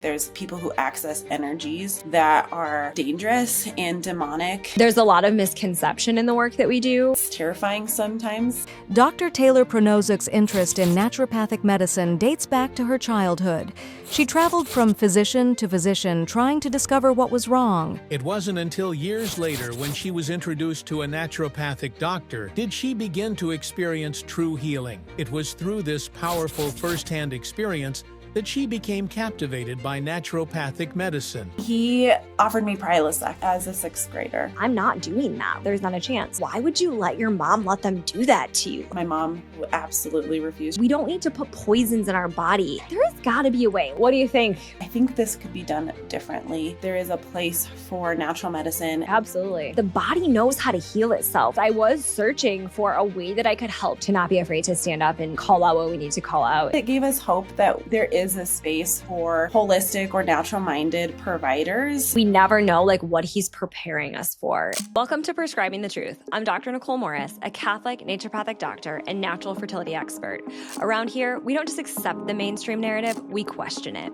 There's people who access energies that are dangerous and demonic. There's a lot of misconception in the work that we do. It's terrifying sometimes. Dr. Taylor Pronozuk's interest in naturopathic medicine dates back to her childhood. She traveled from physician to physician trying to discover what was wrong. It wasn't until years later, when she was introduced to a naturopathic doctor, did she begin to experience true healing. It was through this powerful first-hand experience that she became captivated by naturopathic medicine. He offered me Prilosec as a 6th grader. I'm not doing that. There's not a chance. Why would you let your mom let them do that to you? My mom absolutely refused. We don't need to put poisons in our body. There's got to be a way. What do you think? I think this could be done differently. There is a place for natural medicine. Absolutely. The body knows how to heal itself. I was searching for a way that I could help to not be afraid to stand up and call out what we need to call out. It gave us hope that there is a space for holistic or natural-minded providers. We never know what he's preparing us for. Welcome to Prescribing the Truth. I'm Dr. Nichole Morris, a Catholic naturopathic doctor and natural fertility expert. Around here, we don't just accept the mainstream narrative, we question it.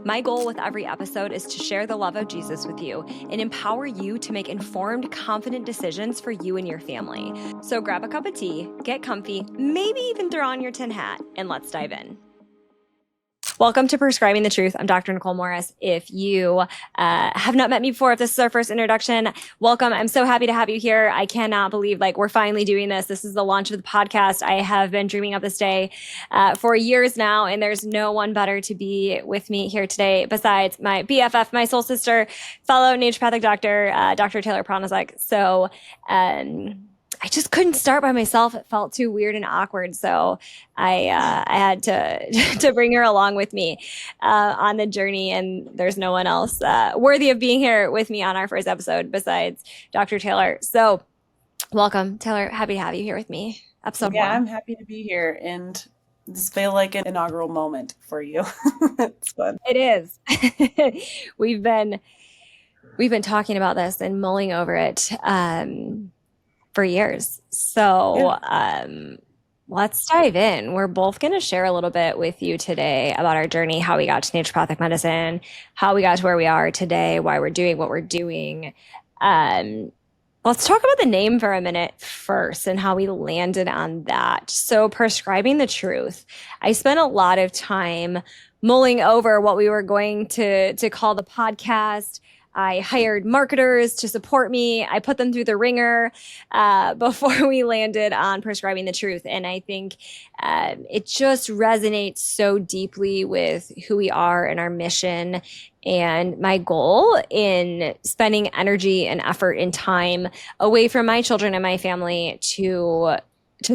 My goal with every episode is to share the love of Jesus with you and empower you to make informed, confident decisions for you and your family. So grab a cup of tea, get comfy, maybe even throw on your tin hat, and let's dive in. Welcome to Prescribing the Truth. I'm Dr. Nichole Morris. If you have not met me before, if this is our first introduction, welcome. I'm so happy to have you here. I cannot believe we're finally doing this. This is the launch of the podcast. I have been dreaming of this day for years now, and there's no one better to be with me here today besides my BFF, my soul sister, fellow naturopathic doctor, Dr. Taylor Pronozuk. So, I just couldn't start by myself. It felt too weird and awkward. So I had to bring her along with me on the journey. And there's no one else worthy of being here with me on our first episode besides Dr. Taylor. So welcome, Taylor. Happy to have you here with me. Episode 1. I'm happy to be here and just feel like an inaugural moment for you. It's fun. It is. We've been talking about this and mulling over it for years. So let's dive in. We're both going to share a little bit with you today about our journey, how we got to naturopathic medicine, how we got to where we are today, why we're doing what we're doing. Let's talk about the name for a minute first and how we landed on that. So Prescribing the Truth. I spent a lot of time mulling over what we were going to call the podcast. I hired marketers to support me. I put them through the ringer before we landed on Prescribing the Truth. And I think it just resonates so deeply with who we are and our mission. And my goal in spending energy and effort and time away from my children and my family to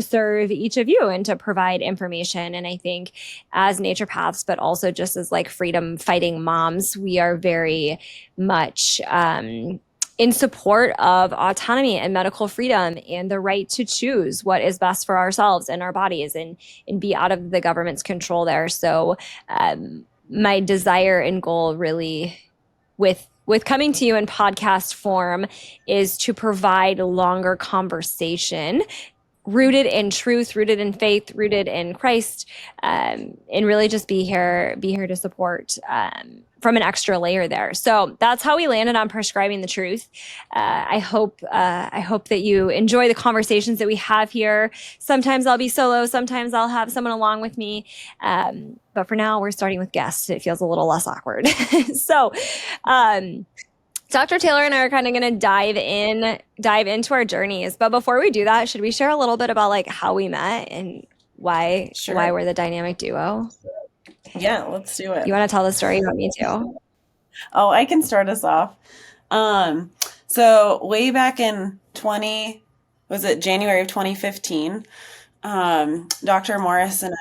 serve each of you and to provide information. And I think as naturopaths, but also just as freedom fighting moms, we are very much in support of autonomy and medical freedom and the right to choose what is best for ourselves and our bodies and be out of the government's control there. So my desire and goal really with coming to you in podcast form is to provide longer conversation rooted in truth, rooted in faith, rooted in Christ, and really just be here to support from an extra layer there. So that's how we landed on Prescribing the Truth. I hope that you enjoy the conversations that we have here. Sometimes I'll be solo, sometimes I'll have someone along with me. But for now, we're starting with guests. It feels a little less awkward. So, Dr. Taylor and I are kind of going to dive into our journeys. But before we do that, should we share a little bit about how we met and why we're the dynamic duo? Yeah, let's do it. You want to tell the story? You want me to? Oh, I can start us off. So way back in January of 2015, Dr. Morris and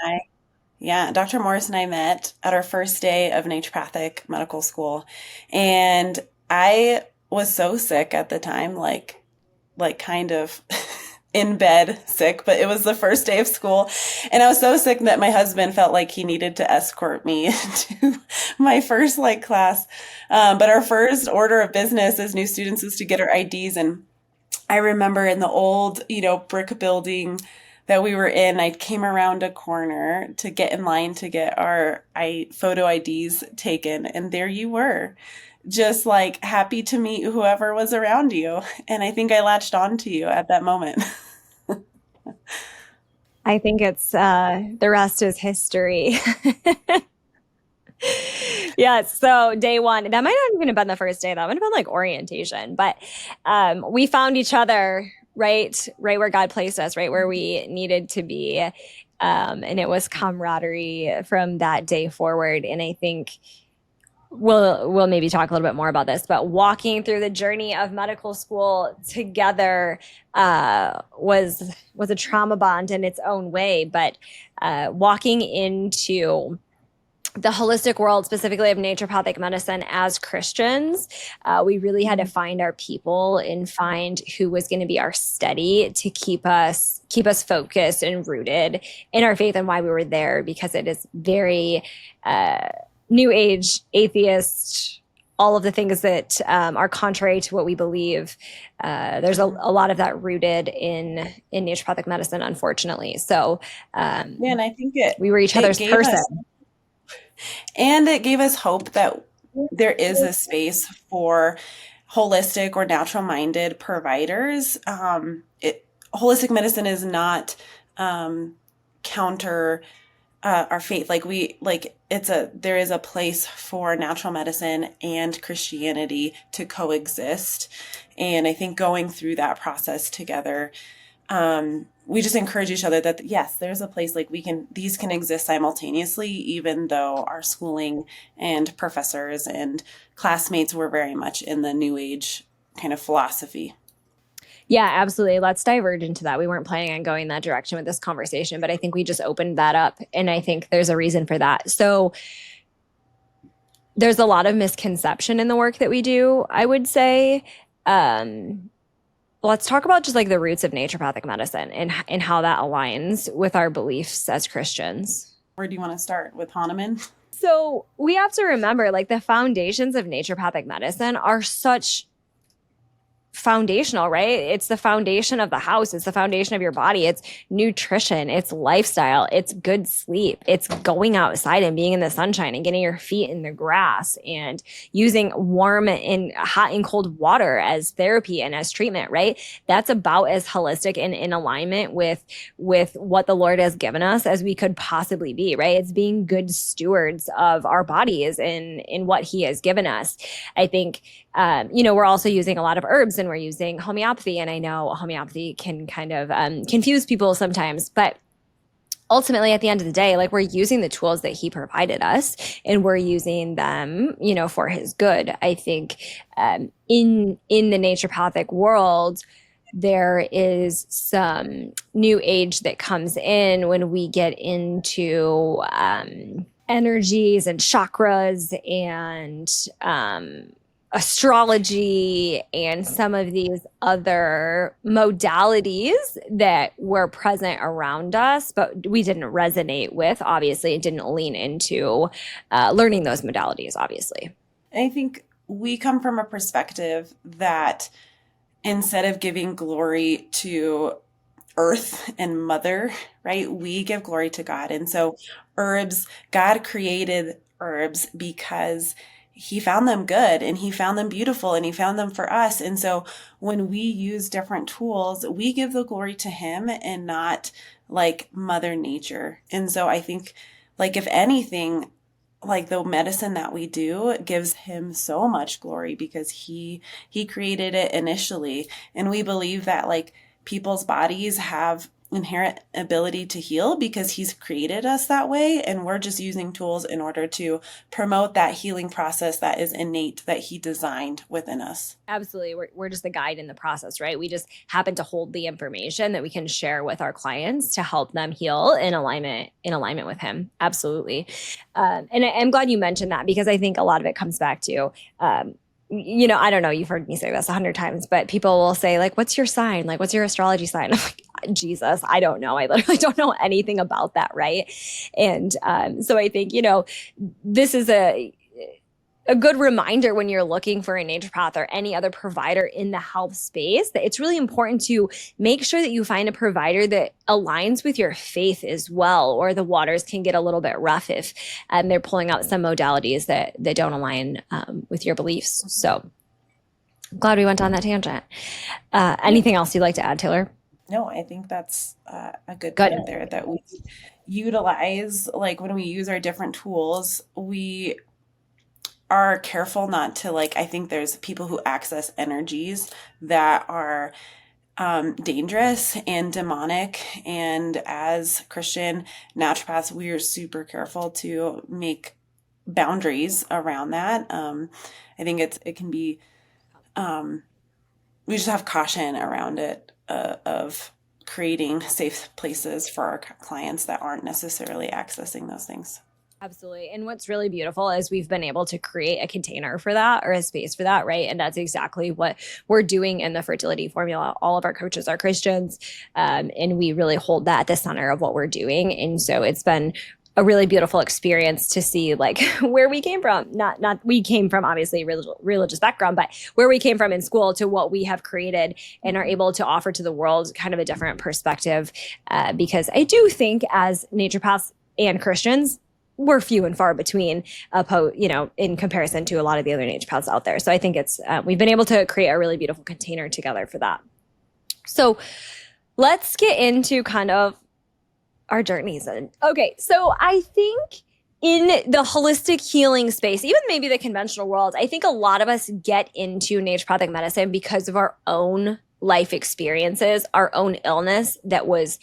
I met at our first day of naturopathic medical school. And I was so sick at the time, kind of in bed sick, but it was the first day of school. And I was so sick that my husband felt like he needed to escort me to my first class. But our first order of business as new students was to get our IDs. And I remember in the old, brick building, that we were in, I came around a corner to get in line to get our photo IDs taken. And there you were, just like happy to meet whoever was around you. And I think I latched on to you at that moment. I think it's the rest is history. Yes. So day one, that might not even have been the first day. That would have been like orientation. But we found each other right where God placed us, right where we needed to be. And it was camaraderie from that day forward. And I think we'll maybe talk a little bit more about this, but walking through the journey of medical school together was a trauma bond in its own way. But walking into the holistic world, specifically of naturopathic medicine as Christians, we really had to find our people and find who was going to be our steady to keep us focused and rooted in our faith and why we were there, because it is very new age, atheist, all of the things that are contrary to what we believe. There's a lot of that rooted in naturopathic medicine, unfortunately. So And I think we were each other's person. And it gave us hope that there is a space for holistic or natural minded providers. Holistic medicine is not counter our faith. There is a place for natural medicine and Christianity to coexist. And I think going through that process together, we just encourage each other that yes, there's a place these can exist simultaneously, even though our schooling and professors and classmates were very much in the new age kind of philosophy. Yeah, absolutely. Let's diverge into that. We weren't planning on going that direction with this conversation, but I think we just opened that up. And I think there's a reason for that. So there's a lot of misconception in the work that we do, I would say. Let's talk about just like the roots of naturopathic medicine and how that aligns with our beliefs as Christians. Where do you want to start? With Hahnemann? So we have to remember, like, the foundations of naturopathic medicine are such foundational, right? It's the foundation of the house. It's the foundation of your body. It's nutrition. It's lifestyle. It's good sleep. It's going outside and being in the sunshine and getting your feet in the grass and using warm and hot and cold water as therapy and as treatment, right? That's about as holistic and in alignment with what the Lord has given us as we could possibly be, right? It's being good stewards of our bodies and in what He has given us. I think, we're also using a lot of herbs and we're using homeopathy. And I know homeopathy can kind of confuse people sometimes, but ultimately at the end of the day, like, we're using the tools that He provided us and we're using them, for His good. I think in the naturopathic world, there is some new age that comes in when we get into energies and chakras and astrology and some of these other modalities that were present around us, but we didn't resonate with. Obviously, it didn't lean into learning those modalities, obviously. I think we come from a perspective that instead of giving glory to earth and mother, right, we give glory to God. And so God created herbs because He found them good and He found them beautiful and He found them for us. And so when we use different tools, we give the glory to Him and not like Mother Nature. And so I think, like, if anything, like, the medicine that we do gives Him so much glory because he created it initially. And we believe that, like, people's bodies have inherent ability to heal because He's created us that way, and we're just using tools in order to promote that healing process that is innate, that He designed within us. Absolutely. We're just the guide in the process, right? We just happen to hold the information that we can share with our clients to help them heal in alignment with Him. Absolutely. And I'm glad you mentioned that, because I think a lot of it comes back to I don't know, you've heard me say this 100 times, but people will say, like, what's your sign? Like, what's your astrology sign? I'm like, Jesus, I don't know. I literally don't know anything about that, right? And so I think, this is a good reminder when you're looking for a naturopath or any other provider in the health space that it's really important to make sure that you find a provider that aligns with your faith as well, or the waters can get a little bit rough if they're pulling out some modalities that don't align with your beliefs. So I'm glad we went on that tangent. Anything else you'd like to add, Taylor? No, I think that's a good point there, that we utilize, like when we use our different tools, we are careful not to, like, I think there's people who access energies that are dangerous and demonic. And as Christian naturopaths, we are super careful to make boundaries around that. I think it can be, we just have caution around it, of creating safe places for our clients that aren't necessarily accessing those things. Absolutely. And what's really beautiful is we've been able to create a container for that, or a space for that, right? And that's exactly what we're doing in the fertility formula. All of our coaches are Christians, and we really hold that at the center of what we're doing. And so it's been a really beautiful experience to see, like, where we came from. Not we came from obviously religious background, but where we came from in school to what we have created and are able to offer to the world, kind of a different perspective. Because I do think as naturopaths and Christians, we're few and far between, in comparison to a lot of the other naturopaths out there. So I think it's we've been able to create a really beautiful container together for that. So let's get into kind of our journeys. Okay, so I think in the holistic healing space, even maybe the conventional world, I think a lot of us get into naturopathic medicine because of our own life experiences, our own illness that was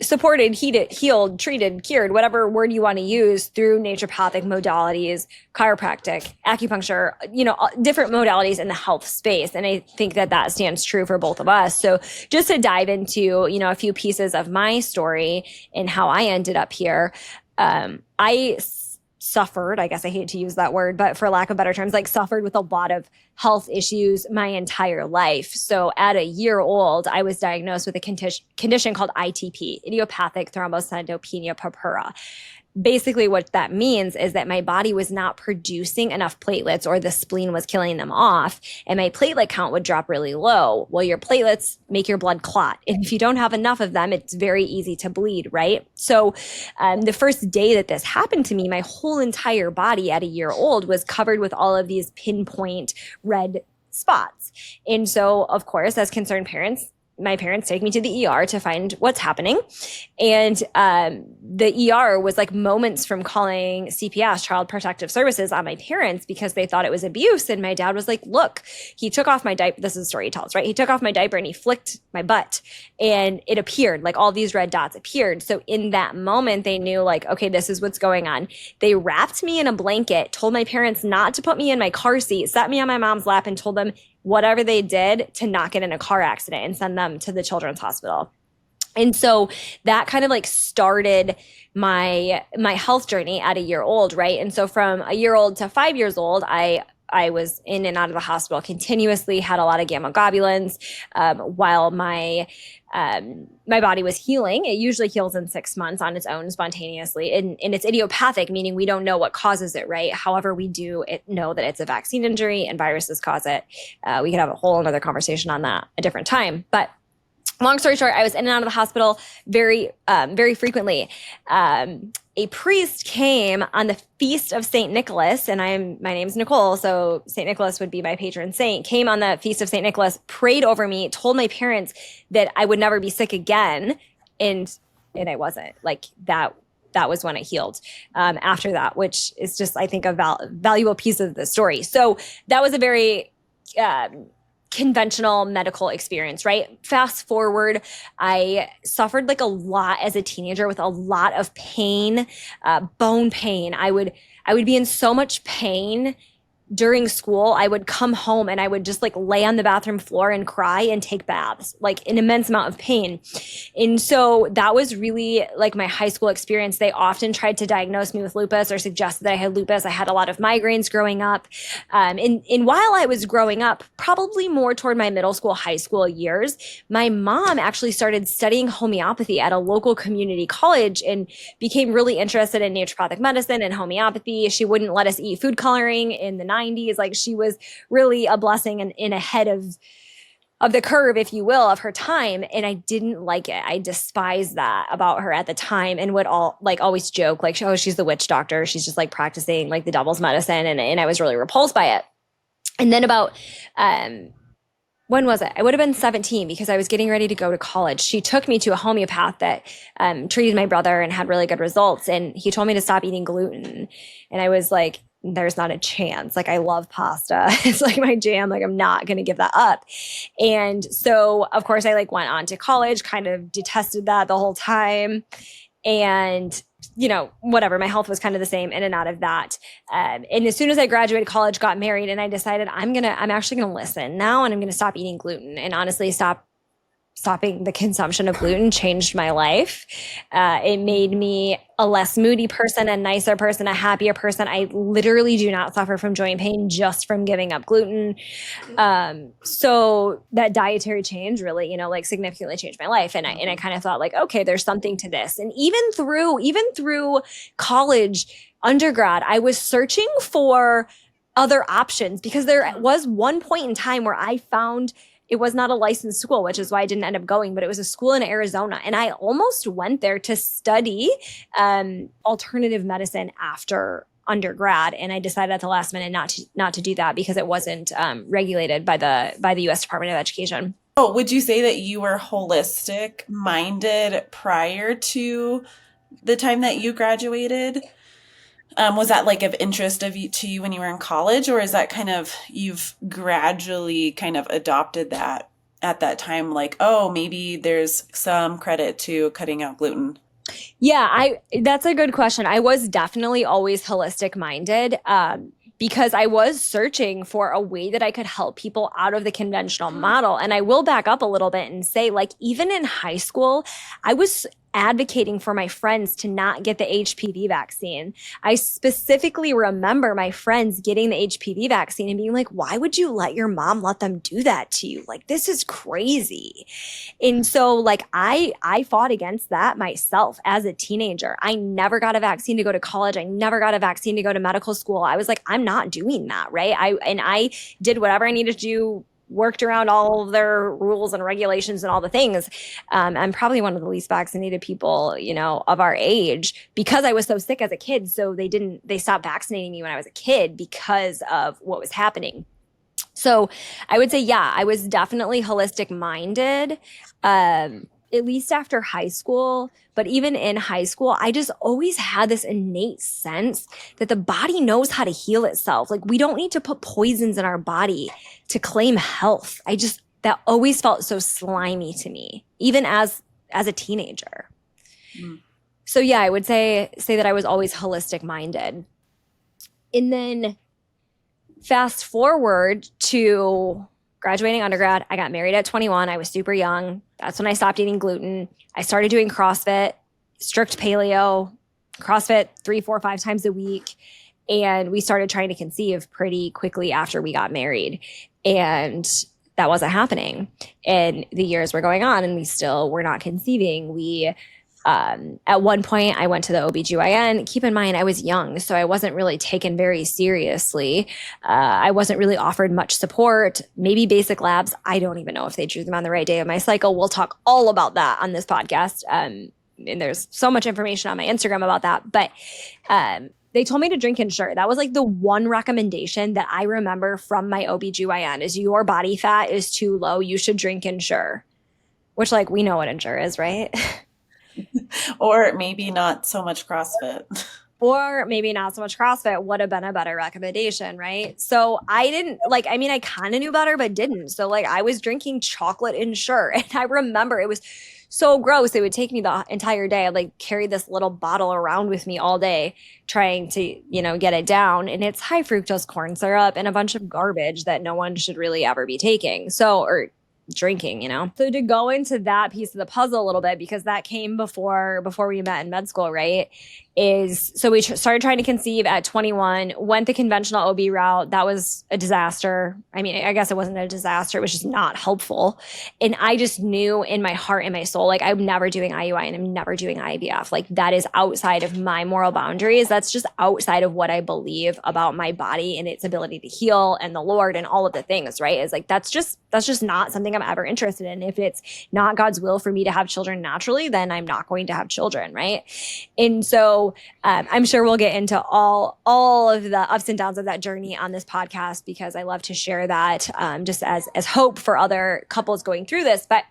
supported, healed, treated, cured, whatever word you want to use, through naturopathic modalities, chiropractic, acupuncture, different modalities in the health space. And I think that stands true for both of us. So just to dive into, a few pieces of my story and how I ended up here, I suffered, I guess I hate to use that word, but for lack of better terms, like suffered with a lot of health issues my entire life. So at a year old, I was diagnosed with a condition called ITP, idiopathic thrombocytopenia purpura. Basically, what that means is that my body was not producing enough platelets, or the spleen was killing them off, and my platelet count would drop really low. Well, your platelets make your blood clot. And if you don't have enough of them, it's very easy to bleed, right? So the first day that this happened to me, my whole entire body at a year old was covered with all of these pinpoint red spots. And so, of course, as concerned parents, my parents take me to the ER to find what's happening. And the ER was like moments from calling CPS, Child Protective Services, on my parents because they thought it was abuse. And my dad was like, look, he took off my diaper. This is the story he tells, right? He took off my diaper and he flicked my butt, and it appeared, like all these red dots appeared. So in that moment, they knew, like, okay, this is what's going on. They wrapped me in a blanket, told my parents not to put me in my car seat, sat me on my mom's lap, and told them whatever they did to not get in a car accident and send them to the children's hospital. And so that kind of like started my health journey at a year old, right? And so from a year old to 5 years old, I was in and out of the hospital continuously, had a lot of gamma globulins, while my body was healing. It usually heals in 6 months on its own spontaneously. And it's idiopathic, meaning we don't know what causes it, right? However, we do know that it's a vaccine injury and viruses cause it. We could have a whole another conversation on that a different time. But long story short, I was in and out of the hospital very frequently. A priest came on the feast of St. Nicholas, and my name's Nichole, so St. Nicholas would be my patron saint, came on the feast of St. Nicholas, prayed over me, told my parents that I would never be sick again, and I wasn't. Like that was when I healed after that, which is just, I think, a valuable piece of the story. So that was a very conventional medical experience, right? Fast forward, I suffered like a lot as a teenager with a lot of pain, bone pain. I would be in so much pain during school, I would come home and I would just like lay on the bathroom floor and cry and take baths, like an immense amount of pain. And so that was really like my high school experience. They often tried to diagnose me with lupus or suggested that I had lupus. I had a lot of migraines growing up. And while I was growing up, probably more toward my middle school, high school years, my mom actually started studying homeopathy at a local community college and became really interested in naturopathic medicine and homeopathy. She wouldn't let us eat food coloring in the 90s. Like she was really a blessing and in ahead of the curve, if you will, of her time. And I didn't like it. I despised that about her at the time and would always joke like, oh, she's the witch doctor. She's just like practicing like the devil's medicine. And I was really repulsed by it. And then about, when was it? I would have been 17 because I was getting ready to go to college. She took me to a homeopath that treated my brother and had really good results. And he told me to stop eating gluten. And I was like, there's not a chance. Like I love pasta. It's like my jam. Like I'm not going to give that up. And so of course I like went on to college, kind of detested that the whole time. And whatever, my health was kind of the same in and out of that. And as soon as I graduated college, got married, and I decided I'm actually going to listen now, and I'm going to stop eating gluten. And honestly, stopping the consumption of gluten changed my life. It made me a less moody person, a nicer person, a happier person. I literally do not suffer from joint pain just from giving up gluten. So that dietary change really, like significantly changed my life. And I kind of thought like, okay, there's something to this. And even through college, undergrad, I was searching for other options because there was one point in time where I found it was not a licensed school, which is why I didn't end up going, but it was a school in Arizona. And I almost went there to study alternative medicine after undergrad. And I decided at the last minute not to do that because it wasn't regulated by the U.S. Department of Education. Oh, would you say that you were holistic minded prior to the time that you graduated? Was that like of interest to you when you were in college, or is that kind of you've gradually kind of adopted that at that time? Like, oh, maybe there's some credit to cutting out gluten. Yeah, that's a good question. I was definitely always holistic minded. Because I was searching for a way that I could help people out of the conventional model. And I will back up a little bit and say, like, even in high school, I was advocating for my friends to not get the HPV vaccine. I specifically remember my friends getting the HPV vaccine and being like, why would you let your mom let them do that to you? Like, this is crazy. And so like, I fought against that myself as a teenager. I never got a vaccine to go to college. I never got a vaccine to go to medical school. I was like, I'm not doing that. Right. I did whatever I needed to do, worked around all of their rules and regulations and all the things. I'm probably one of the least vaccinated people, of our age because I was so sick as a kid. So they stopped vaccinating me when I was a kid because of what was happening. So I would say, yeah, I was definitely holistic minded, at least after high school. But even in high school, I just always had this innate sense that the body knows how to heal itself. Like we don't need to put poisons in our body to claim health. That always felt so slimy to me, even as a teenager. Mm. So yeah, I would say that I was always holistic minded. And then fast forward to graduating undergrad, I got married at 21. I was super young. That's when I stopped eating gluten. I started doing CrossFit, strict paleo, CrossFit 3, 4, 5 times a week. And we started trying to conceive pretty quickly after we got married. And that wasn't happening. And the years were going on and we still were not conceiving. At one point, I went to the OBGYN. Keep in mind, I was young, so I wasn't really taken very seriously. I wasn't really offered much support, maybe basic labs. I don't even know if they drew them on the right day of my cycle. We'll talk all about that on this podcast. And there's so much information on my Instagram about that. But they told me to drink Ensure. That was like the one recommendation that I remember from my OBGYN is your body fat is too low. You should drink Ensure, which like we know what Ensure is, right? Or maybe not so much CrossFit. or maybe not so much CrossFit would have been a better recommendation, right? So I didn't like, I mean, I kind of knew better, but didn't. So like I was drinking chocolate Ensure. And I remember it was so gross. It would take me the entire day. I'd like carry this little bottle around with me all day trying to, you know, get it down. And it's high fructose corn syrup and a bunch of garbage that no one should really ever be taking. So, or drinking, you know. So to go into that piece of the puzzle a little bit, because that came before we met in med school, right? Is so we started trying to conceive at 21, went the conventional OB route. That was a disaster. I mean, I guess it wasn't a disaster. It was just not helpful. And I just knew in my heart and my soul, like I'm never doing IUI and I'm never doing IVF. Like that is outside of my moral boundaries. That's just outside of what I believe about my body and its ability to heal and the Lord and all of the things, right? Is like, that's just not something I'm ever interested in. If it's not God's will for me to have children naturally, then I'm not going to have children, right? And so I'm sure we'll get into all of the ups and downs of that journey on this podcast, because I love to share that just as hope for other couples going through this. But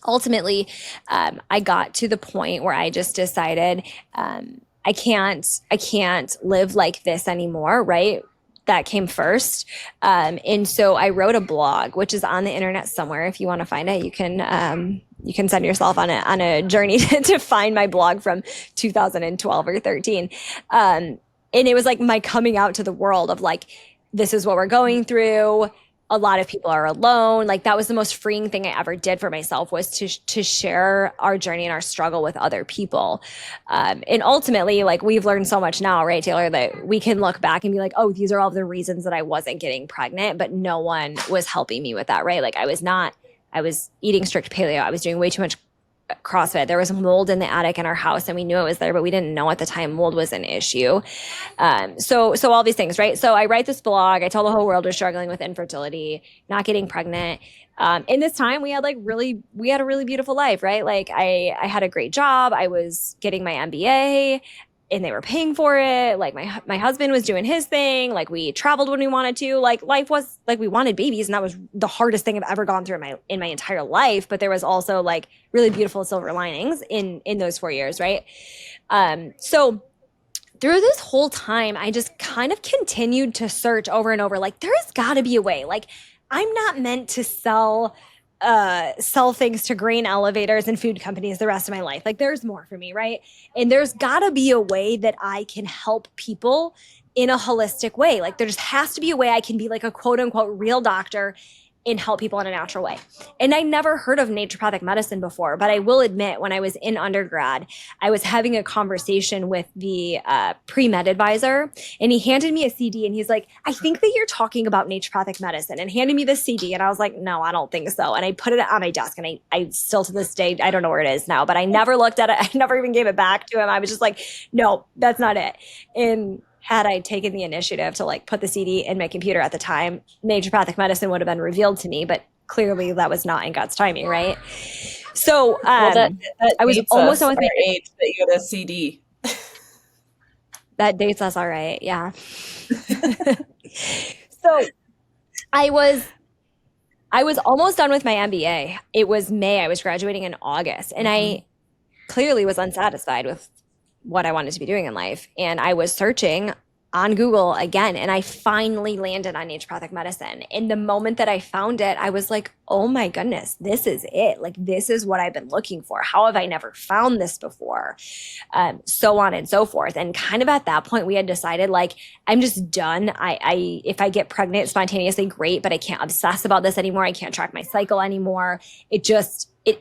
ultimately, I got to the point where I just decided I can't live like this anymore, right? That came first. And so I wrote a blog, which is on the internet somewhere. If you want to find it, you can send yourself on a journey to find my blog from 2012 or 13. And it was like my coming out to the world of like, this is what we're going through. A lot of people are alone. Like that was the most freeing thing I ever did for myself, was to share our journey and our struggle with other people. And ultimately, like we've learned so much now, right, Taylor, that we can look back and be like, oh, these are all the reasons that I wasn't getting pregnant, but no one was helping me with that, right? Like I was eating strict paleo. I was doing way too much CrossFit. There was mold in the attic in our house and we knew it was there, but we didn't know at the time mold was an issue. So all these things, right? So I write this blog. I tell the whole world we're struggling with infertility, not getting pregnant. In this time we had a really beautiful life, right? Like I had a great job. I was getting my MBA and they were paying for it. Like my husband was doing his thing. Like we traveled when we wanted to. Like life was like we wanted babies, and that was the hardest thing I've ever gone through in my entire life. But there was also like really beautiful silver linings in those 4 years, right? So through this whole time, I just kind of continued to search over and over. Like there's got to be a way. Like I'm not meant to sell things to grain elevators and food companies the rest of my life. Like there's more for me, right? And there's gotta be a way that I can help people in a holistic way. Like there just has to be a way I can be like a quote unquote real doctor and help people in a natural way. And I never heard of naturopathic medicine before, but I will admit when I was in undergrad, I was having a conversation with the pre-med advisor, and he handed me a CD and he's like, I think that you're talking about naturopathic medicine, and handed me the CD. And I was like, no, I don't think so. And I put it on my desk, and I still to this day, I don't know where it is now, but I never looked at it. I never even gave it back to him. I was just like, no, that's not it. And had I taken the initiative to like put the CD in my computer at the time, naturopathic medicine would have been revealed to me, but clearly that was not in God's timing, right? So that I was almost done with my age that you had a CD. That dates us, all right, yeah. So I was almost done with my MBA. It was May. I was graduating in August, and I clearly was unsatisfied with what I wanted to be doing in life. And I was searching on Google again, and I finally landed on naturopathic medicine. In the moment that I found it, I was like, oh my goodness, this is it. Like, this is what I've been looking for. How have I never found this before? So on and so forth. And kind of at that point, we had decided, like, I'm just done. If I get pregnant spontaneously, great, but I can't obsess about this anymore. I can't track my cycle anymore. It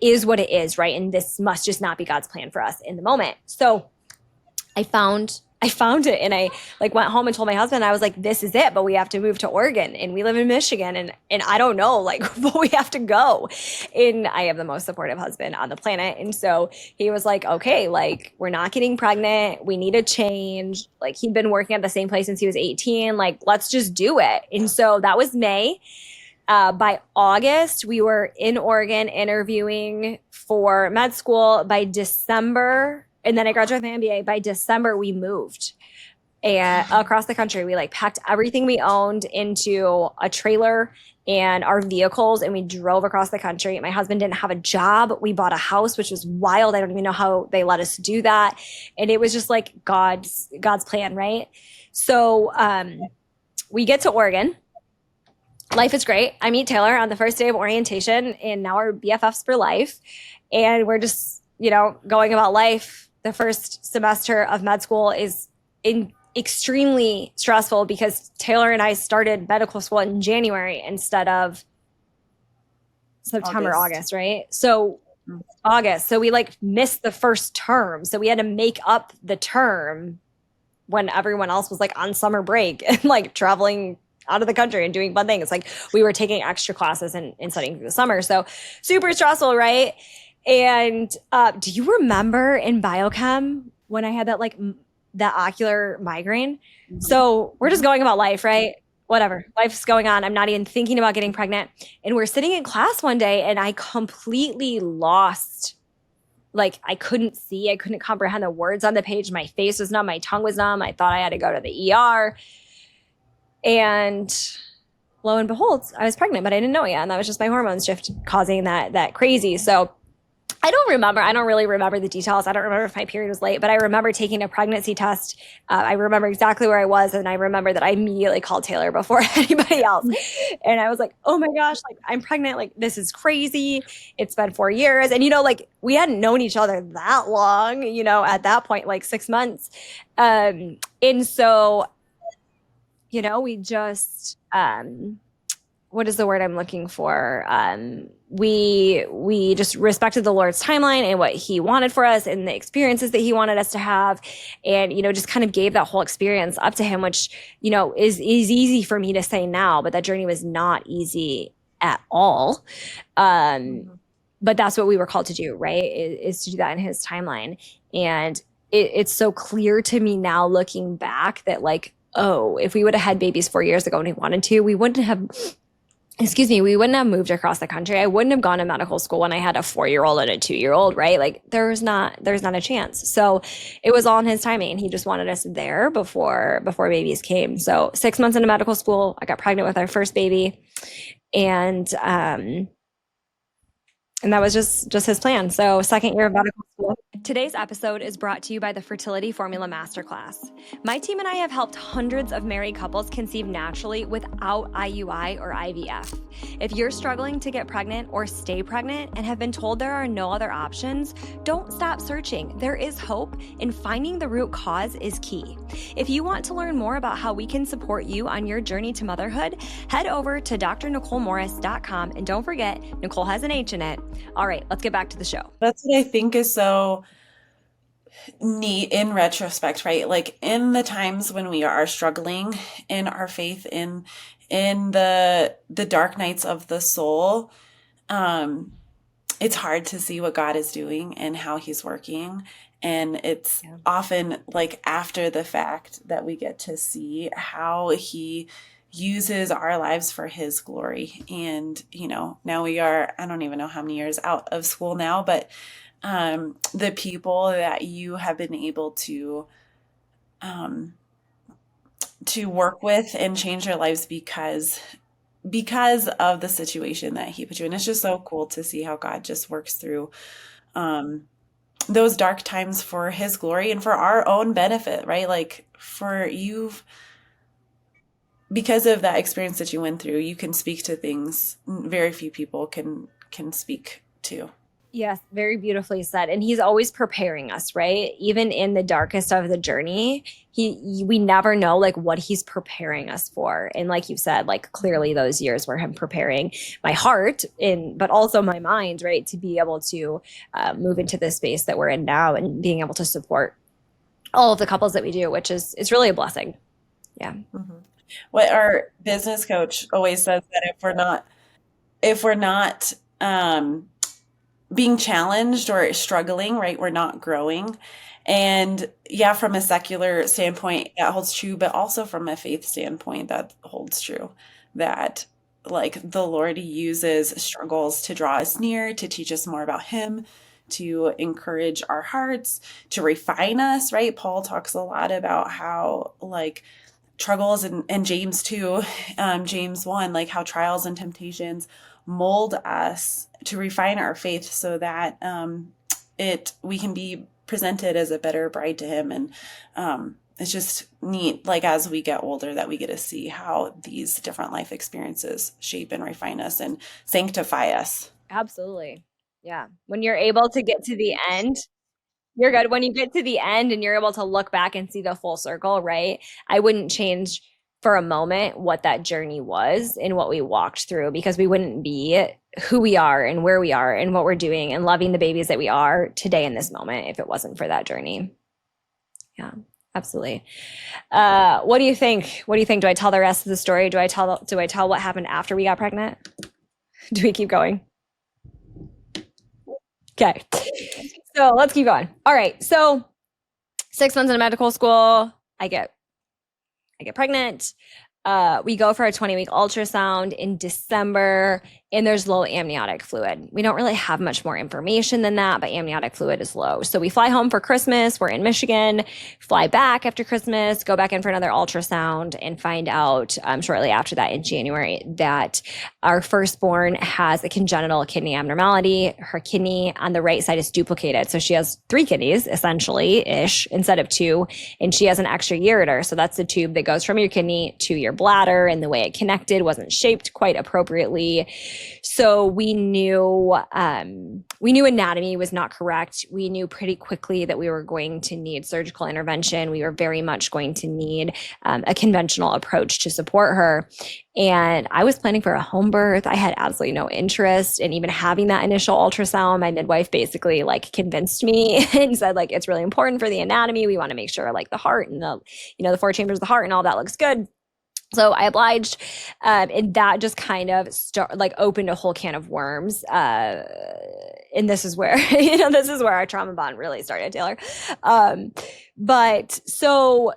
is what it is, right? And this must just not be God's plan for us in the moment. So I found it, and I like went home and told my husband, I was like, this is it, but we have to move to Oregon, and we live in Michigan, and I don't know, like, but we have to go. And I have the most supportive husband on the planet. And so he was like, okay, like, we're not getting pregnant. We need a change. Like, he'd been working at the same place since he was 18. Like, let's just do it. And so that was May. By August, we were in Oregon interviewing for med school. By December, and then I graduated with my MBA. By December, we moved. and across the country. We like packed everything we owned into a trailer and our vehicles, and we drove across the country. My husband didn't have a job. We bought a house, which was wild. I don't even know how they let us do that. And it was just like God's plan, right? So we get to Oregon. Life is great. I meet Taylor on the first day of orientation, and now we're BFFs for life. And we're just, going about life. The first semester of med school is extremely stressful because Taylor and I started medical school in January instead of September, August, right? So August. So we like missed the first term. So we had to make up the term when everyone else was like on summer break and like traveling out of the country and doing fun things. Like we were taking extra classes and studying through the summer. So super stressful, right? And do you remember in biochem when I had that like that ocular migraine? Mm-hmm. So we're just going about life, right? Whatever, life's going on. I'm not even thinking about getting pregnant. And we're sitting in class one day and I completely lost, like I couldn't see, I couldn't comprehend the words on the page. My face was numb, my tongue was numb. I thought I had to go to the ER. And lo and behold, I was pregnant, but I didn't know it yet. And that was just my hormones shift causing that crazy. So I don't really remember the details. I don't remember if my period was late, but I remember taking a pregnancy test. I remember exactly where I was. And I remember that I immediately called Taylor before anybody else. And I was like, oh my gosh, like I'm pregnant. Like this is crazy. It's been 4 years. And, like we hadn't known each other that long, at that point, like 6 months. And so, we just, what is the word I'm looking for? We just respected the Lord's timeline and what he wanted for us and the experiences that he wanted us to have. And, just kind of gave that whole experience up to him, which, is easy for me to say now, but that journey was not easy at all. But that's what we were called to do, right? Is to do that in his timeline. And it's so clear to me now looking back that like, oh, if we would have had babies 4 years ago and we wanted to, we wouldn't have moved across the country. I wouldn't have gone to medical school when I had a 4-year-old and a 2-year-old, right? Like there's not a chance. So it was all in his timing. He just wanted us there before babies came. So 6 months into medical school, I got pregnant with our first baby. And that was just his plan. So second year of medical school. Today's episode is brought to you by the Fertility Formula Masterclass. My team and I have helped hundreds of married couples conceive naturally without IUI or IVF. If you're struggling to get pregnant or stay pregnant and have been told there are no other options, don't stop searching. There is hope, and finding the root cause is key. If you want to learn more about how we can support you on your journey to motherhood, head over to drnicholemorris.com, and don't forget, Nichole has an H in it. All right, let's get back to the show. That's what I think is so neat in retrospect, right? Like in the times when we are struggling in our faith, in the dark nights of the soul, it's hard to see what God is doing and how he's working. And it's often like after the fact that we get to see how he uses our lives for his glory. And, now we are, I don't even know how many years out of school now, but the people that you have been able to work with and change their lives because of the situation that he put you in. It's just so cool to see how God just works through those dark times for his glory and for our own benefit, right? Like because of that experience that you went through, you can speak to things very few people can speak to. Yes, very beautifully said. And he's always preparing us, right? Even in the darkest of the journey, we never know like what he's preparing us for. And like you said, like clearly those years were him preparing my heart but also my mind, right? To be able to move into this space that we're in now and being able to support all of the couples that we do, which is really a blessing. Yeah. Mm-hmm. What our business coach always says, that if we're not being challenged or struggling, right, we're not growing. And yeah, from a secular standpoint, that holds true, but also from a faith standpoint, that holds true. That like the Lord uses struggles to draw us near, to teach us more about him, to encourage our hearts, to refine us, right? Paul talks a lot about how like struggles, and James too, James 1, like how trials and temptations mold us to refine our faith so that we can be presented as a better bride to him. And it's just neat, like as we get older, that we get to see how these different life experiences shape and refine us and sanctify us. Absolutely. Yeah. When you're able to get to the end, you're good. When you get to the end and you're able to look back and see the full circle, right? I wouldn't change for a moment what that journey was and what we walked through, because we wouldn't be who we are and where we are and what we're doing and loving the babies that we are today in this moment if it wasn't for that journey. Yeah, absolutely. What do you think? What do you think? Do I tell the rest of the story? Do I tell what happened after we got pregnant? Do we keep going? Okay. So let's keep going. All right. So 6 months in medical school, I get pregnant. We go for a 20-week ultrasound in December, and there's low amniotic fluid. We don't really have much more information than that, but amniotic fluid is low. So we fly home for Christmas. We're in Michigan, fly back after Christmas, go back in for another ultrasound, and find out shortly after that in January that our firstborn has a congenital kidney abnormality. Her kidney on the right side is duplicated. So she has 3 kidneys, essentially-ish, instead of 2, and she has an extra ureter. So that's the tube that goes from your kidney to your bladder, and the way it connected wasn't shaped quite appropriately. So we knew anatomy was not correct. We knew pretty quickly that we were going to need surgical intervention. We were very much going to need a conventional approach to support her. And I was planning for a home birth. I had absolutely no interest in even having that initial ultrasound. My midwife basically like convinced me and said like, it's really important for the anatomy. We want to make sure like the heart and the 4 chambers of the heart and all that looks good. So I obliged, and that just kind of opened a whole can of worms. And this is where, this is where our trauma bond really started, Taylor. But so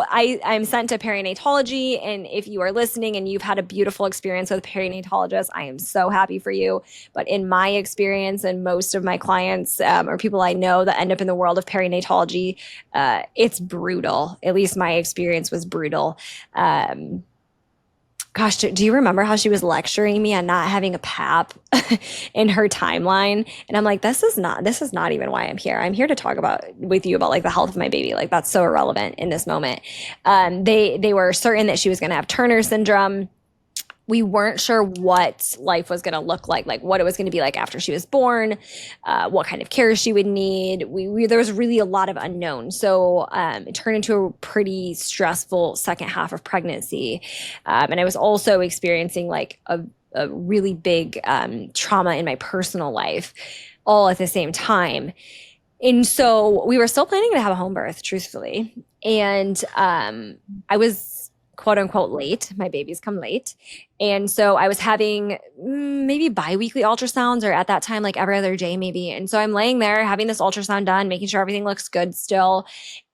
I'm sent to Perinatology, and if you are listening and you've had a beautiful experience with a perinatologist, I am so happy for you. But in my experience and most of my clients or people I know that end up in the world of perinatology, it's brutal. At least my experience was brutal. Gosh, do you remember how she was lecturing me on not having a PAP in her timeline? And I'm like, this is not even why I'm here. I'm here to talk with you about like the health of my baby. Like that's so irrelevant in this moment. They were certain that she was going to have Turner syndrome. We weren't sure what life was going to look like what it was going to be like after she was born, what kind of care she would need. There was really a lot of unknown. So it turned into a pretty stressful second half of pregnancy. And I was also experiencing like a really big trauma in my personal life all at the same time. And so we were still planning to have a home birth, truthfully. And I was quote unquote late. My babies come late. And so I was having maybe biweekly ultrasounds, or at that time, like every other day maybe. And so I'm laying there having this ultrasound done, making sure everything looks good still.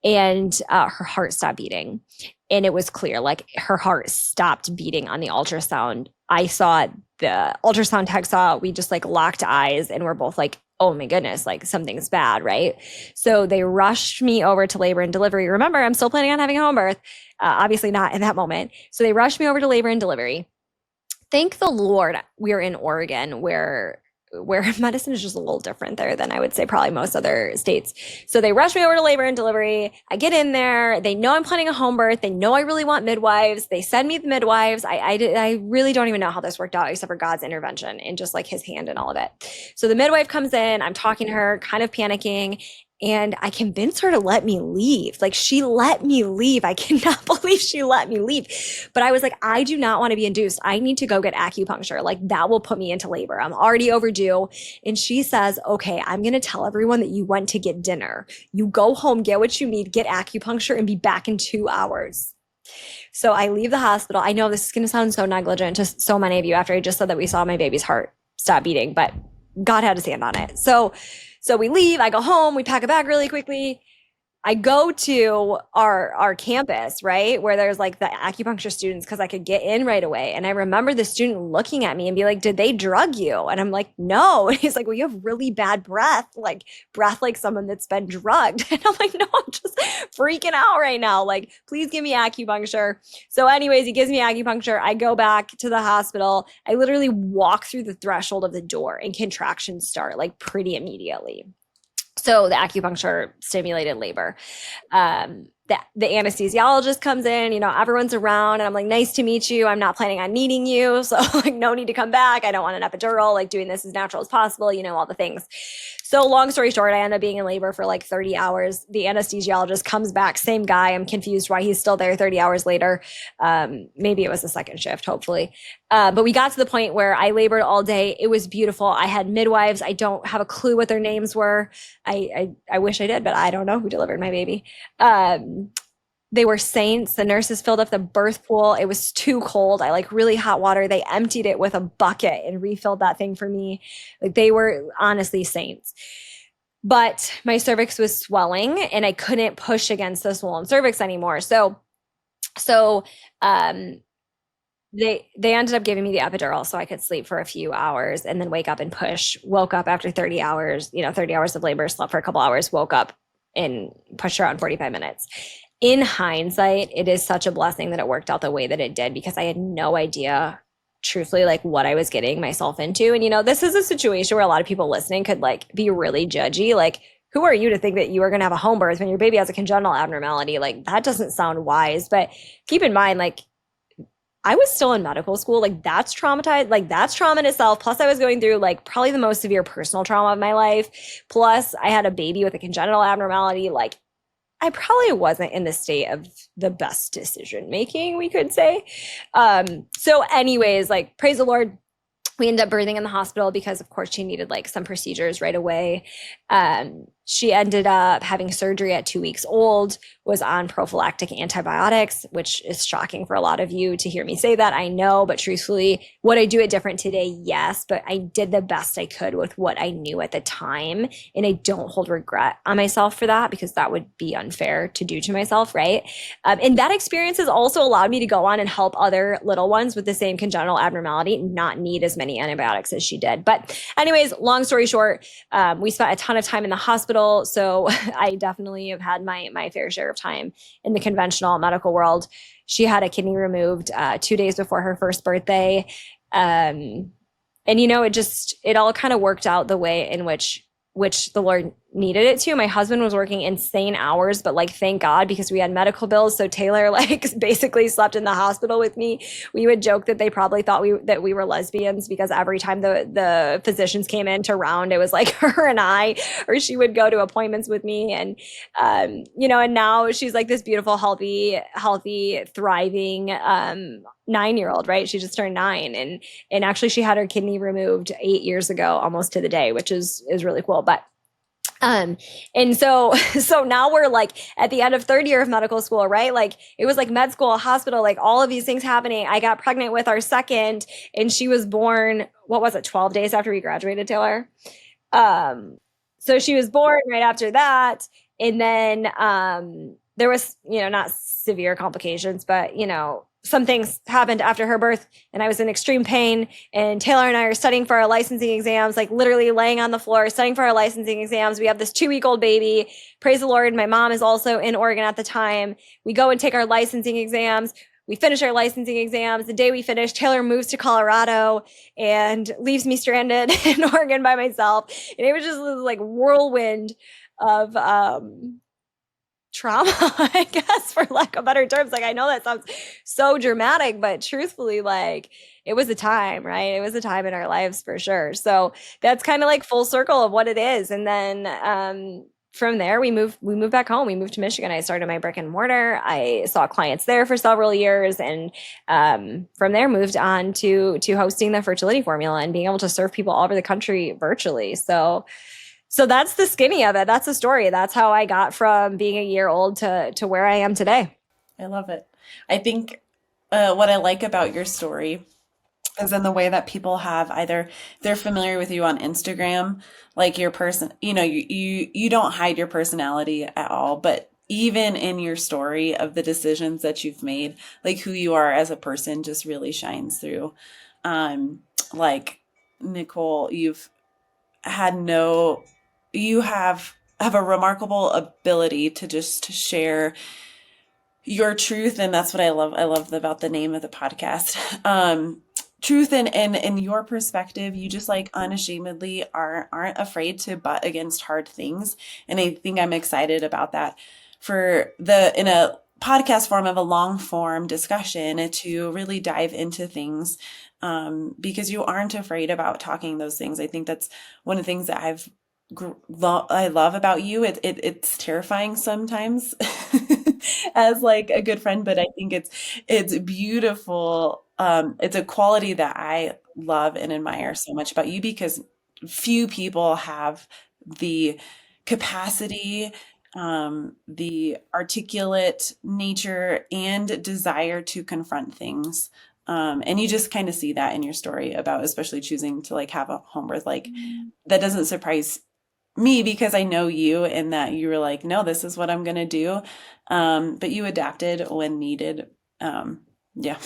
And her heart stopped beating. And it was clear, like her heart stopped beating on the ultrasound. I saw it, the ultrasound tech saw it. We just like locked eyes and we're both like, oh my goodness, like something's bad, right? So they rushed me over to labor and delivery. Remember, I'm still planning on having a home birth. Obviously not in that moment. So they rushed me over to labor and delivery. Thank the Lord we're in Oregon where medicine is just a little different there than I would say probably most other states. So they rushed me over to labor and delivery. I get in there. They know I'm planning a home birth. They know I really want midwives. They send me the midwives. I really don't even know how this worked out except for God's intervention and just like his hand and all of it. So the midwife comes in. I'm talking to her, kind of panicking. And I convinced her to let me leave. Like she let me leave. I cannot believe she let me leave. But I was like, I do not want to be induced. I need to go get acupuncture. Like that will put me into labor. I'm already overdue. And she says, okay, I'm going to tell everyone that you went to get dinner. You go home, get what you need, get acupuncture, and be back in 2 hours. So I leave the hospital. I know this is going to sound so negligent to so many of you after I just said that we saw my baby's heart stop beating, but God had his hand on it. So we leave, I go home, we pack a bag really quickly. I go to our campus, right, where there's like the acupuncture students because I could get in right away. And I remember the student looking at me and be like, "Did they drug you?" And I'm like, "No." And he's like, "Well, you have really bad breath, like someone that's been drugged." And I'm like, "No, I'm just freaking out right now. Like, please give me acupuncture." So, anyways, he gives me acupuncture. I go back to the hospital. I literally walk through the threshold of the door and contractions start like pretty immediately. So the acupuncture stimulated labor. The anesthesiologist comes in, everyone's around, and I'm like, "Nice to meet you. I'm not planning on needing you. So like, no need to come back. I don't want an epidural, like doing this as natural as possible, all the things." So long story short, I end up being in labor for like 30 hours. The anesthesiologist comes back, same guy. I'm confused why he's still there 30 hours later. Maybe it was the second shift, hopefully. But we got to the point where I labored all day. It was beautiful. I had midwives. I don't have a clue what their names were. I wish I did, but I don't know who delivered my baby. They were saints. The nurses filled up the birth pool. It was too cold. I like really hot water. They emptied it with a bucket and refilled that thing for me. Like, they were honestly saints. But my cervix was swelling and I couldn't push against the swollen cervix anymore. So they ended up giving me the epidural so I could sleep for a few hours and then wake up and push. Woke up after 30 hours, 30 hours of labor, slept for a couple hours, woke up and pushed around 45 minutes. In hindsight, it is such a blessing that it worked out the way that it did, because I had no idea, truthfully, like what I was getting myself into. And, this is a situation where a lot of people listening could like be really judgy. Like, who are you to think that you are going to have a home birth when your baby has a congenital abnormality? Like, that doesn't sound wise. But keep in mind, like, I was still in medical school. Like, that's traumatized. Like, that's trauma in itself. Plus, I was going through like probably the most severe personal trauma of my life. Plus, I had a baby with a congenital abnormality. Like, I probably wasn't in the state of the best decision making, we could say. So anyways, like, praise the Lord, we ended up birthing in the hospital because, of course, she needed like some procedures right away. She ended up having surgery at 2 weeks old, was on prophylactic antibiotics, which is shocking for a lot of you to hear me say that, I know. But truthfully, would I do it different today? Yes, but I did the best I could with what I knew at the time. And I don't hold regret on myself for that, because that would be unfair to do to myself, right? And that experience has also allowed me to go on and help other little ones with the same congenital abnormality not need as many antibiotics as she did. But anyways, long story short, we spent a ton of time in the hospital. So I definitely have had my fair share of time in the conventional medical world. She had a kidney removed 2 days before her first birthday. And, it all kind of worked out the way in which the Lord needed it to. My husband was working insane hours, but like, thank God, because we had medical bills. So Taylor like basically slept in the hospital with me. We would joke that they probably thought that we were lesbians, because every time the physicians came in to round, it was like her and I, or she would go to appointments with me. And, and now she's like this beautiful, healthy, thriving, 9-year-old, right? She just turned 9, and actually she had her kidney removed 8 years ago, almost to the day, which is really cool. But and so now we're like at the end of third year of medical school, right? Like, it was like med school, hospital, like all of these things happening. I got pregnant with our second, and she was born, what was it, 12 days after we graduated, Taylor? So she was born right after that. And then there was, not severe complications, but, some things happened after her birth, and I was in extreme pain, and Taylor and I are studying for our licensing exams, like literally laying on the floor, studying for our licensing exams. We have this 2-week-old baby. Praise the Lord. My mom is also in Oregon at the time. We go and take our licensing exams. We finish our licensing exams. The day we finish, Taylor moves to Colorado and leaves me stranded in Oregon by myself. And it was just this like whirlwind of, trauma, I guess, for lack of better terms. Like, I know that sounds so dramatic, but truthfully, like, it was a time, right? It was a time in our lives for sure. So that's kind of like full circle of what it is. And then from there, we moved back home. We moved to Michigan. I started my brick and mortar. I saw clients there for several years, and from there moved on to hosting the fertility formula and being able to serve people all over the country virtually. So that's the skinny of it. That's the story. That's how I got from being a year old to where I am today. I love it. I think what I like about your story is in the way that people have either they're familiar with you on Instagram, like your person, you don't hide your personality at all, but even in your story of the decisions that you've made, like who you are as a person just really shines through. Like Nichole, you have a remarkable ability to just share your truth. And that's what I love. I love about the name of the podcast. Truth and your perspective. You just like unashamedly aren't afraid to butt against hard things. And I think I'm excited about that in a podcast form of a long form discussion to really dive into things, because you aren't afraid about talking those things. I think that's one of the things that I love about you. It's terrifying sometimes as like a good friend, but I think it's beautiful. It's a quality that I love and admire so much about you, because few people have the capacity, the articulate nature and desire to confront things. And you just kind of see that in your story about especially choosing to like have a home birth. Like that doesn't surprise me because I know you, and that you were like, no, this is what I'm going to do. But you adapted when needed. Yeah.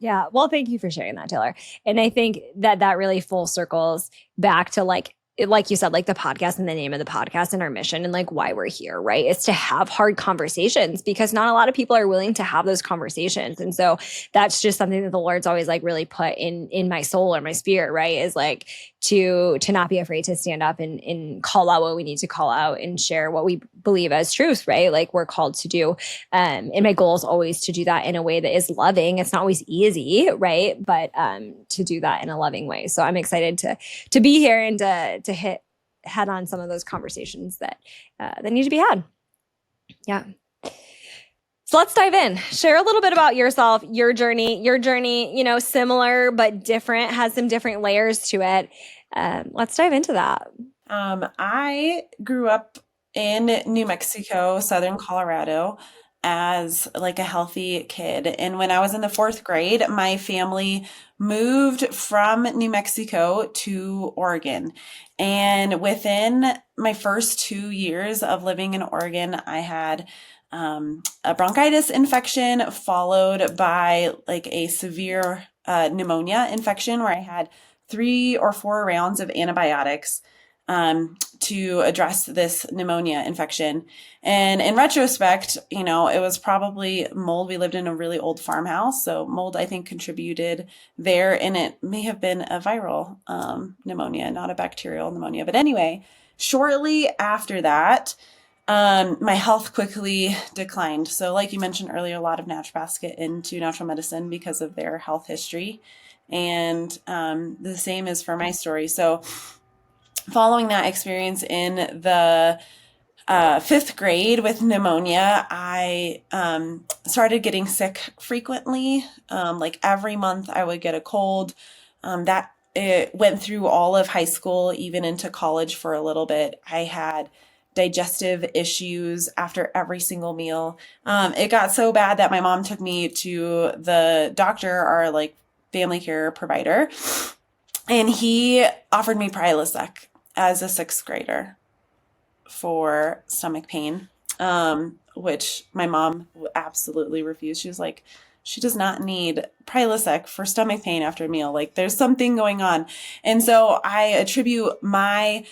Yeah. Well, thank you for sharing that, Taylor. And I think that really full circles back to like you said, like the podcast and the name of the podcast and our mission and like why we're here, right? It's to have hard conversations, because not a lot of people are willing to have those conversations. And so that's just something that the Lord's always like really put in my soul or my spirit, right? Is like to not be afraid to stand up and call out what we need to call out and share what we believe as truth, right? Like we're called to do. And my goal is always to do that in a way that is loving. It's not always easy, right? But to do that in a loving way. So I'm excited to be here and to hit head on some of those conversations that need to be had. Yeah. So let's dive in. Share a little bit about yourself, your journey, similar but different, has some different layers to it. Let's dive into that. I grew up in New Mexico, Southern Colorado, as like a healthy kid. And when I was in the 4th grade, my family moved from New Mexico to Oregon. And within my first 2 years of living in Oregon, I had a bronchitis infection followed by like a severe pneumonia infection where I had 3 or 4 rounds of antibiotics to address this pneumonia infection. And in retrospect, it was probably mold. We lived in a really old farmhouse, so mold, I think, contributed there, and it may have been a viral pneumonia, not a bacterial pneumonia. But anyway, shortly after that, my health quickly declined. So like you mentioned earlier, a lot of naturopaths get into natural medicine because of their health history. And the same is for my story. So following that experience in the 5th grade with pneumonia, I started getting sick frequently. Like every month I would get a cold. That it went through all of high school, even into college for a little bit. I had digestive issues after every single meal. It got so bad that my mom took me to the doctor, our like family care provider, and he offered me Prilosec as a 6th grader for stomach pain, which my mom absolutely refused. She was like, she does not need Prilosec for stomach pain after a meal. Like there's something going on. And so I attribute my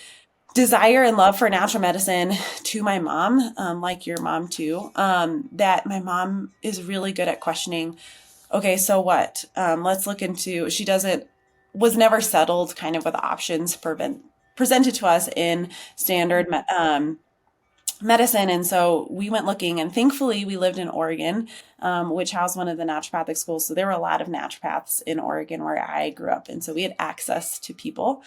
desire and love for natural medicine to my mom, like your mom too, that my mom is really good at questioning, okay, so what? Let's look into, was never settled kind of with options presented to us in standard medicine. And so we went looking, and thankfully we lived in Oregon, which housed one of the naturopathic schools. So there were a lot of naturopaths in Oregon where I grew up. And so we had access to people.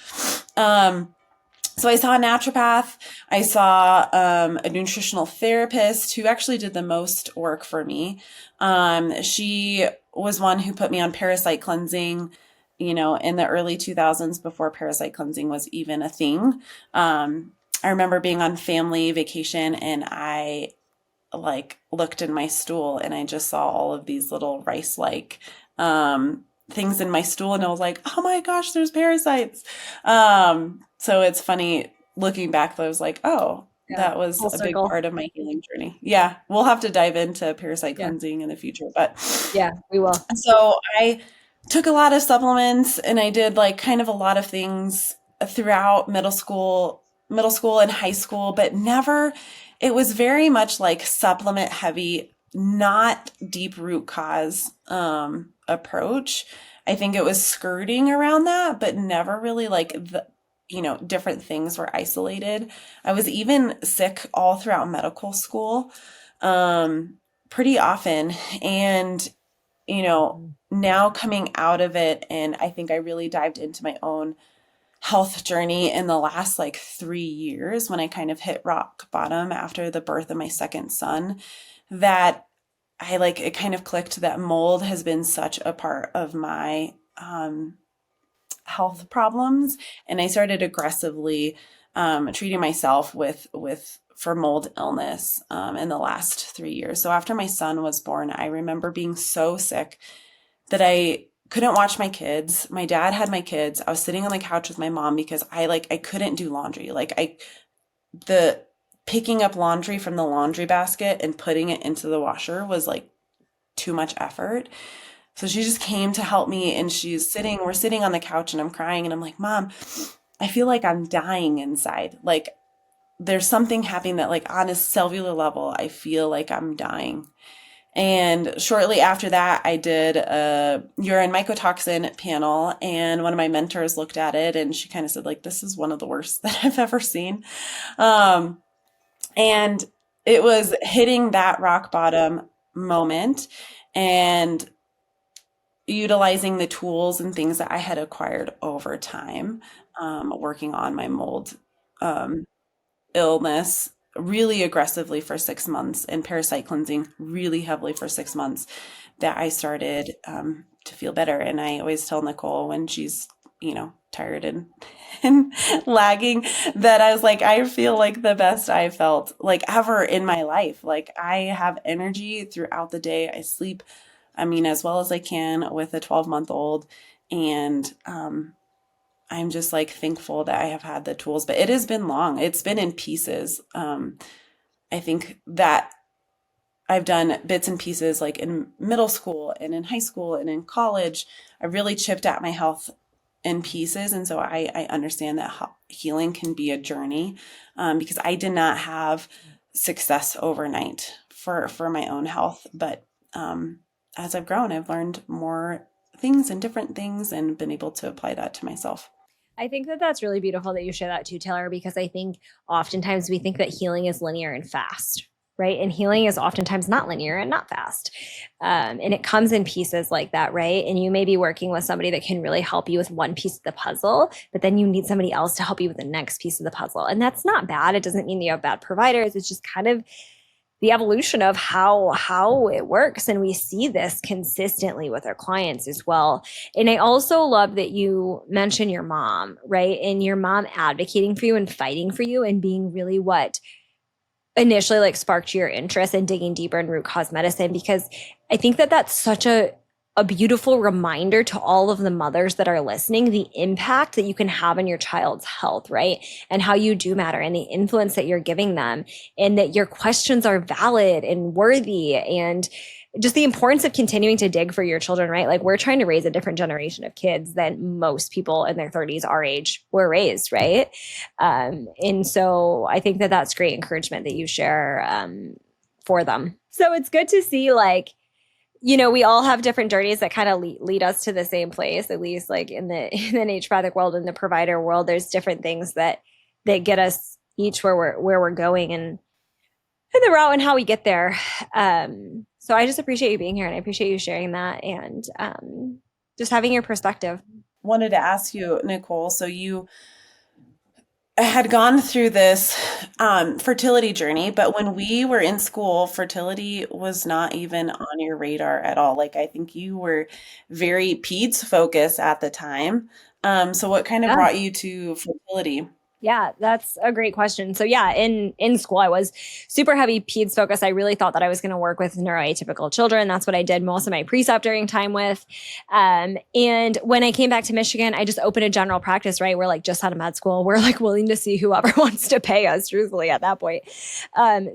So I saw a naturopath. I saw a nutritional therapist who actually did the most work for me. She was one who put me on Parasite cleansing, in the early 2000s before Parasite cleansing was even a thing. I remember being on family vacation, and I like looked in my stool and I just saw all of these little rice-like things in my stool, and I was like, oh my gosh, there's parasites. So it's funny looking back, I was like, oh, Yeah. that was Full a big circle. part of my healing journey. Yeah, we'll have to dive into parasite Yeah. cleansing in the future, but Yeah, we will. so I took a lot of supplements and I did like kind of a lot of things throughout middle school and high school, but never, it was very much like supplement heavy, not deep root cause approach. I think it was skirting around that, but never really like different things were isolated. I was even sick all throughout medical school, pretty often. And now coming out of it, and I think I really dived into my own health journey in the last like 3 years when I kind of hit rock bottom after the birth of my second son, that it kind of clicked that mold has been such a part of my health problems. And I started aggressively treating myself for mold illness in the last 3 years. So after my son was born, I remember being so sick that I couldn't watch my kids. My dad had my kids. I was sitting on the couch with my mom because I couldn't do laundry. The picking up laundry from the laundry basket and putting it into the washer was like too much effort. So she just came to help me, and we're sitting on the couch and I'm crying and I'm like, "Mom, I feel like I'm dying inside. Like there's something happening that like on a cellular level, I feel like I'm dying." And shortly after that, I did a urine mycotoxin panel, and one of my mentors looked at it and she kind of said, like, "This is one of the worst that I've ever seen." Um, and it was hitting that rock bottom moment and utilizing the tools and things that I had acquired over time, working on my mold um, illness really aggressively for 6 months and parasite cleansing really heavily for 6 months, that I started to feel better. And I always tell Nichole when she's, tired and, and lagging, that I was like, I feel like the best I felt like ever in my life. Like I have energy throughout the day. I sleep, as well as I can with a 12-month-old. And I'm just like thankful that I have had the tools, but it has been long. It's been in pieces. I think that I've done bits and pieces like in middle school and in high school and in college. I really chipped at my health in pieces. And so I understand that healing can be a journey, because I did not have success overnight for my own health. But as I've grown, I've learned more things and different things and been able to apply that to myself. I think that that's really beautiful that you share that too, Taylor, because I think oftentimes we think that healing is linear and fast, right? And healing is oftentimes not linear and not fast. And it comes in pieces like that, right? And you may be working with somebody that can really help you with one piece of the puzzle, but then you need somebody else to help you with the next piece of the puzzle. And that's not bad. It doesn't mean that you have bad providers. It's just kind of the evolution of how it works, and we see this consistently with our clients as well. And I also love that you mention your mom, right? And your mom advocating for you and fighting for you and being really what initially like sparked your interest in digging deeper in root cause medicine, because I think that that's such a beautiful reminder to all of the mothers that are listening, the impact that you can have on your child's health, right? And how you do matter and the influence that you're giving them, and that your questions are valid and worthy, and just the importance of continuing to dig for your children, right? Like we're trying to raise a different generation of kids than most people in their 30s, our age, were raised, right? And so I think that that's great encouragement that you share for them. So it's good to see we all have different journeys that kind of lead us to the same place, at least like in the naturopathic world, in the provider world. There's different things that get us each where we're going, and the route and how we get there. So I just appreciate you being here, and I appreciate you sharing that, and just having your perspective. Wanted to ask you, Nichole, so you had gone through this fertility journey, but when we were in school, fertility was not even on your radar at all. Like I think you were very peds focused at the time. So what kind of Yeah. brought you to fertility? Yeah, that's a great question. So yeah, in school, I was super heavy peds focus. I really thought that I was going to work with neuroatypical children. That's what I did most of my preceptoring time with. And when I came back to Michigan, I just opened a general practice, right? We're like just out of med school. We're like willing to see whoever wants to pay us, truthfully, at that point.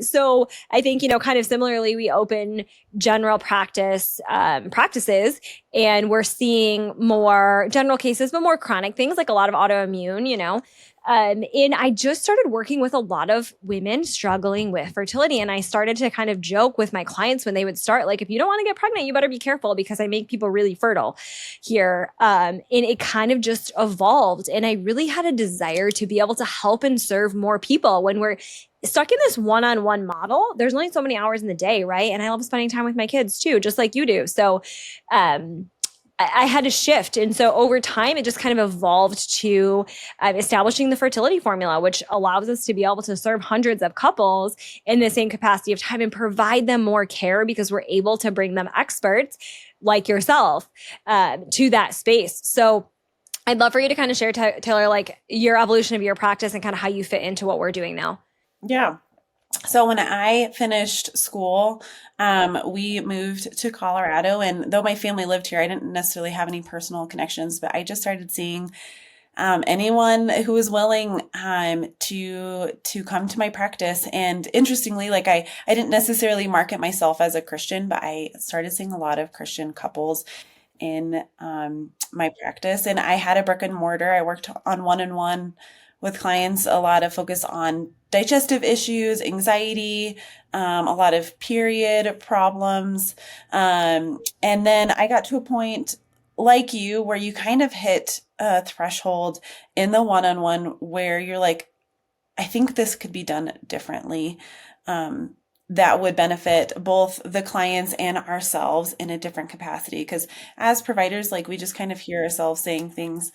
So I think, kind of similarly, we open general practice practices, and we're seeing more general cases, but more chronic things like a lot of autoimmune. And I just started working with a lot of women struggling with fertility. And I started to kind of joke with my clients when they would start, like, if you don't want to get pregnant, you better be careful because I make people really fertile here. And it kind of just evolved. And I really had a desire to be able to help and serve more people. When we're stuck in this one-on-one model, there's only so many hours in the day, right? And I love spending time with my kids too, just like you do. So, I had to shift. And so over time, it just kind of evolved to establishing the fertility formula, which allows us to be able to serve hundreds of couples in the same capacity of time and provide them more care because we're able to bring them experts like yourself to that space. So I'd love for you to kind of share, Taylor, like your evolution of your practice and kind of how you fit into what we're doing now. Yeah. So when I finished school, we moved to Colorado, and though my family lived here, I didn't necessarily have any personal connections, but I just started seeing anyone who was willing to come to my practice. And interestingly, like I didn't necessarily market myself as a Christian, but I started seeing a lot of Christian couples in my practice. And I had a brick and mortar. I worked on one-on-one with clients, a lot of focus on digestive issues, anxiety, a lot of period problems. And then I got to a point like you where you kind of hit a threshold in the one-on-one where you're like, I think this could be done differently. That would benefit both the clients and ourselves in a different capacity. Because as providers, like we just kind of hear ourselves saying things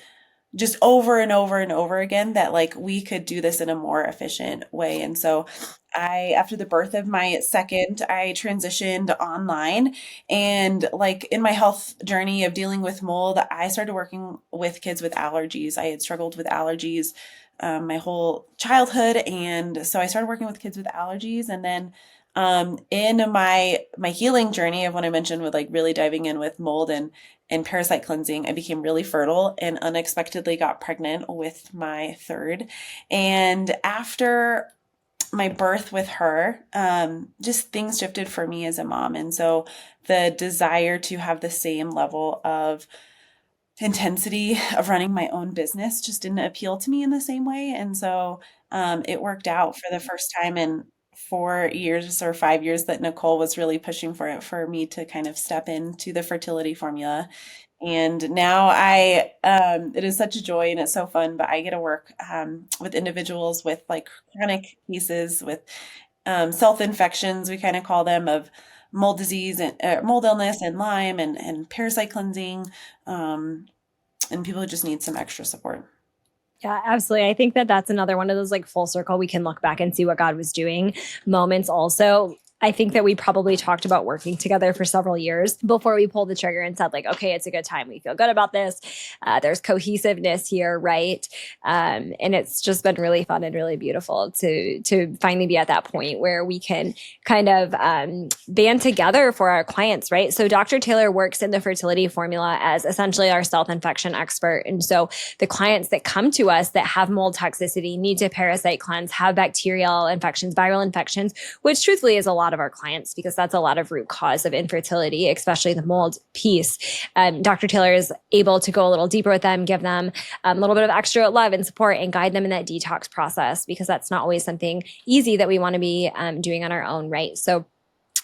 just over and over and over again that like we could do this in a more efficient way. And so after the birth of my second, I transitioned online, and like in my health journey of dealing with mold, I started working with kids with allergies. I had struggled with allergies my whole childhood. And so I started working with kids with allergies. And then in my healing journey of what I mentioned with like really diving in with mold and parasite cleansing, I became really fertile and unexpectedly got pregnant with my third. And after my birth with her, just things shifted for me as a mom. And so the desire to have the same level of intensity of running my own business just didn't appeal to me in the same way. And so it worked out for the first time in 4 years or 5 years that Nichole was really pushing for it for me to kind of step into the fertility formula. And now it is such a joy and it's so fun, but I get to work with individuals with like chronic cases with self-infections, we kind of call them, of mold disease and mold illness and Lyme and parasite cleansing, and people who just need some extra support. Yeah, absolutely. I think that that's another one of those like full circle, we can look back and see what God was doing moments also. I think that we probably talked about working together for several years before we pulled the trigger and said like, okay, it's a good time. We feel good about this. There's cohesiveness here, right? And it's just been really fun and really beautiful to finally be at that point where we can kind of band together for our clients, right? So Dr. Taylor works in the fertility formula as essentially our self-infection expert. And so the clients that come to us that have mold toxicity, need to parasite cleanse, have bacterial infections, viral infections, which truthfully is a lot of our clients because that's a lot of root cause of infertility, especially the mold piece. Dr. Taylor is able to go a little deeper with them, give them a little bit of extra love and support and guide them in that detox process because that's not always something easy that we want to be doing on our own, right? So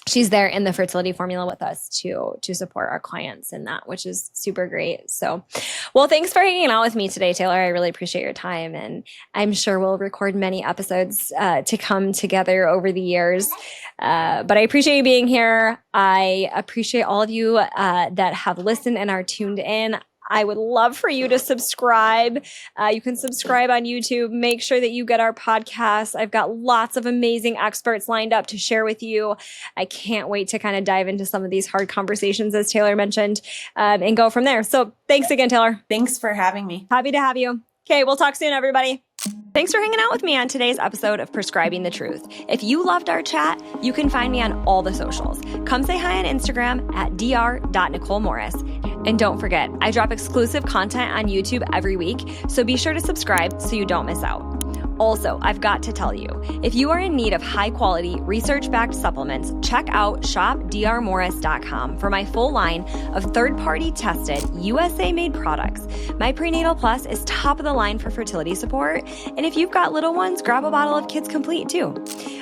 she's there in the fertility formula with us to support our clients in that, which is super great. So, well, thanks for hanging out with me today, Taylor. I really appreciate your time. And I'm sure we'll record many episodes to come together over the years. But I appreciate you being here. I appreciate all of you that have listened and are tuned in. I would love for you to subscribe. You can subscribe on YouTube. Make sure that you get our podcast. I've got lots of amazing experts lined up to share with you. I can't wait to kind of dive into some of these hard conversations, as Taylor mentioned, and go from there. So thanks again, Taylor. Thanks for having me. Happy to have you. Okay, we'll talk soon, everybody. Thanks for hanging out with me on today's episode of Prescribing the Truth. If you loved our chat, you can find me on all the socials. Come say hi on Instagram at dr.NicholeMorris. And don't forget, I drop exclusive content on YouTube every week, so be sure to subscribe so you don't miss out. Also, I've got to tell you, if you are in need of high-quality, research-backed supplements, check out shopdrmorris.com for my full line of third-party tested, USA-made products. My Prenatal Plus is top of the line for fertility support, and if you've got little ones, grab a bottle of Kids Complete too.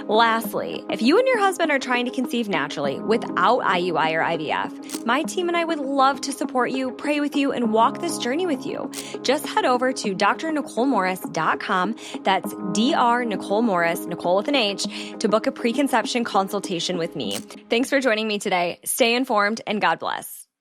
Lastly, if you and your husband are trying to conceive naturally without IUI or IVF, my team and I would love to support you, pray with you, and walk this journey with you. Just head over to drnicholemorris.com. That's Dr. Nichole Morris, Nichole with an H, to book a preconception consultation with me. Thanks for joining me today. Stay informed and God bless.